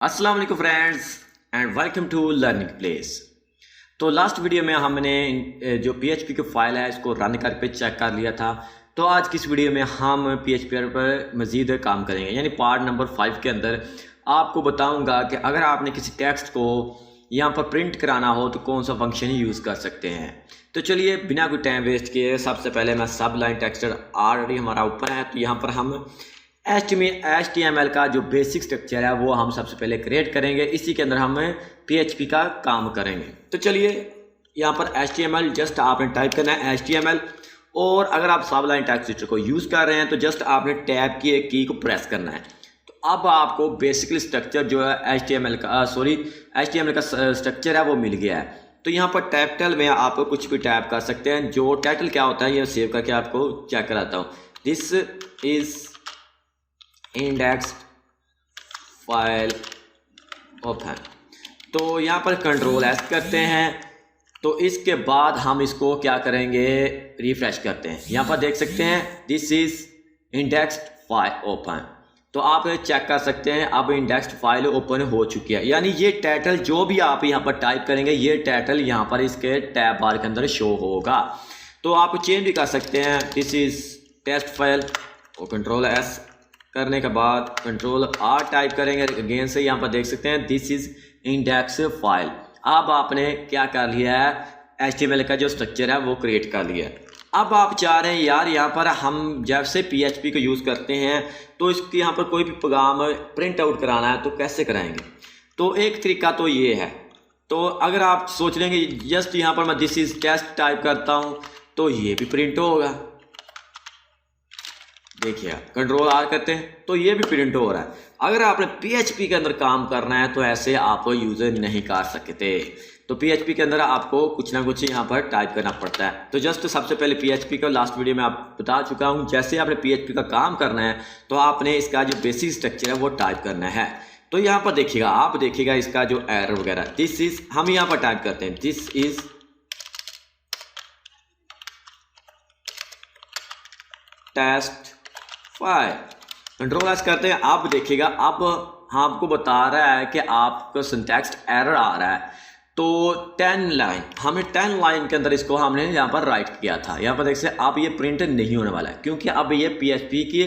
अस्सलाम वालेकुम friends and welcome to learning place. तो लास्ट वीडियो में हमने जो PHP की फ़ाइल है इसको रन करके चेक कर लिया था। तो आज की इस वीडियो में हम PHP पर मज़ीद काम करेंगे, यानी पार्ट नंबर 5 के अंदर आपको बताऊंगा कि अगर आपने किसी टेक्स्ट को यहाँ पर प्रिंट कराना हो तो कौन सा फंक्शन यूज़ कर सकते हैं। तो चलिए बिना कोई टाइम वेस्ट किए सबसे पहले मैं सब लाइन टेक्सचर ऑलरेडी हमारा ऊपर है, तो यहाँ पर हम HTML का जो बेसिक स्ट्रक्चर है वो हम सबसे पहले क्रिएट करेंगे। इसी के अंदर हम PHP का काम करेंगे। तो चलिए यहाँ पर HTML जस्ट आपने टाइप करना है HTML, और अगर आप सब लाइन टेक्स्ट को यूज़ कर रहे हैं तो जस्ट आपने टैब की एक की को प्रेस करना है। तो अब आपको बेसिकली स्ट्रक्चर जो है HTML का स्ट्रक्चर है वो मिल गया है। तो यहाँ पर टाइटल में आप कुछ भी टाइप कर सकते हैं। जो टाइटल क्या होता है ये सेव करके आपको चेक कराता हूँ। This is index file open. तो यहाँ पर कंट्रोल एस करते हैं। तो इसके बाद हम इसको क्या करेंगे, रिफ्रेश करते हैं। यहाँ पर देख सकते हैं this is index file open. तो आप चेक कर सकते हैं अब इंडेक्स फाइल ओपन हो चुकी है, यानी ये टाइटल जो भी आप यहाँ पर टाइप करेंगे ये टाइटल यहाँ पर इसके टैब बार के अंदर शो होगा। तो आप चेंज भी कर सकते हैं, दिस इज टेस्ट फाइल और कंट्रोल एस करने के बाद कंट्रोल आर टाइप करेंगे अगेन से। यहाँ पर देख सकते हैं दिस इज इंडेक्स फाइल। अब आपने क्या कर लिया है, HTML का जो स्ट्रक्चर है वो क्रिएट कर लिया है। अब आप चाह रहे हैं यार यहाँ पर हम जैसे PHP को यूज़ करते हैं तो इसके यहाँ पर कोई भी प्रोग्राम प्रिंट आउट कराना है तो कैसे कराएंगे। तो एक तरीका तो ये है। तो अगर आप सोच लेंगे जस्ट यहाँ पर मैं दिस इज टेस्ट टाइप करता हूँ तो ये भी प्रिंट होगा। देखिए कंट्रोल आर करते हैं तो ये भी प्रिंट हो रहा है। अगर आपने PHP के अंदर काम करना है तो ऐसे आप यूज़र नहीं कर सकते। तो PHP के अंदर आपको कुछ ना कुछ यहाँ पर टाइप करना पड़ता है। तो जस्ट सबसे पहले PHP का लास्ट वीडियो में आप बता चुका हूँ, जैसे आपने PHP का काम करना है तो आपने इसका जो बेसिक स्ट्रक्चर है वो टाइप करना है। तो यहाँ पर देखिएगा, आप देखिएगा इसका जो एरर वगैरह, दिस इज हम यहाँ पर टाइप करते हैं this is test file, control S करते हैं। आप देखिएगा अब आपको बता रहा है कि आपका सिंटैक्स एरर आ रहा है। तो 10 लाइन हमें 10 लाइन के अंदर इसको हमने यहाँ पर राइट किया था। यहाँ पर देखिए अब ये प्रिंट नहीं होने वाला है क्योंकि अब ये PHP के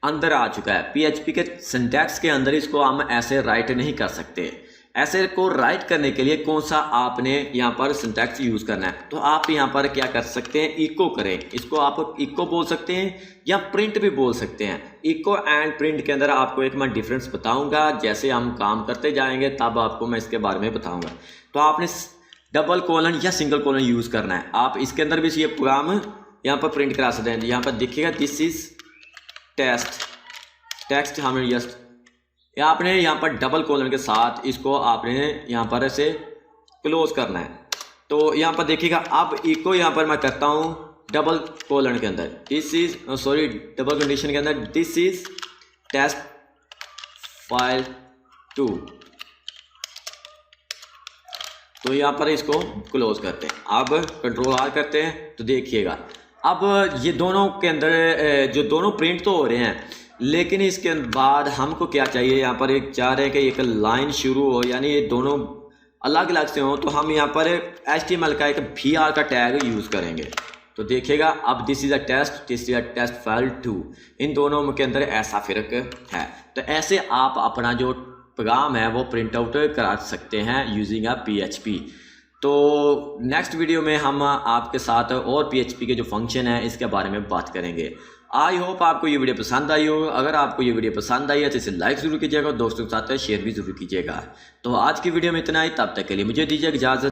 अंदर आ चुका है। PHP के सिंटैक्स के अंदर इसको हम ऐसे राइट नहीं कर सकते। ऐसे को राइट करने के लिए कौन सा आपने यहाँ पर सिंटैक्स यूज़ करना है, तो आप यहाँ पर क्या कर सकते हैं, इको करें। इसको आप इको बोल सकते हैं या प्रिंट भी बोल सकते हैं। इको एंड प्रिंट के अंदर आपको एक मैं डिफरेंस बताऊंगा, जैसे हम काम करते जाएंगे तब आपको मैं इसके बारे में बताऊंगा। तो आपने डबल कोलन या सिंगल कोलन यूज़ करना है। आप इसके अंदर भी ये प्रोग्राम यहाँ पर प्रिंट करा सकते हैं। यहाँ पर देखिएगा दिस इज टेक्स्ट हमें यस आपने यहाँ पर डबल कोलन के साथ इसको आपने यहाँ पर ऐसे क्लोज करना है। तो यहाँ पर देखिएगा अब इको यहाँ पर मैं करता हूँ डबल कोलन के अंदर, दिस इज डबल कंडीशन के अंदर दिस इज टेस्ट फाइल 2। तो यहाँ पर इसको क्लोज करते हैं। अब कंट्रोल आर करते हैं तो देखिएगा अब ये दोनों के अंदर जो दोनों प्रिंट तो हो रहे हैं, लेकिन इसके बाद हमको क्या चाहिए, यहाँ पर एक चाह रहे हैं कि एक लाइन शुरू हो, यानी ये दोनों अलग अलग से हो। तो हम यहाँ पर HTML का एक VR का टैग यूज़ करेंगे। तो देखिएगा अब this is a test, this is a test file 2, इन दोनों के अंदर ऐसा फ़र्क है। तो ऐसे आप अपना जो प्रोग्राम है वो प्रिंट आउट करा सकते हैं यूजिंग अ PHP। तो नेक्स्ट वीडियो में हम आपके साथ और PHP के जो फंक्शन है इसके बारे में बात करेंगे। आई होप आपको ये वीडियो पसंद आई हो। अगर आपको ये वीडियो पसंद आई है तो इसे लाइक ज़रूर कीजिएगा, दोस्तों के साथ शेयर भी ज़रूर कीजिएगा। तो आज की वीडियो में इतना ही, तब तक के लिए मुझे दीजिए इजाज़त।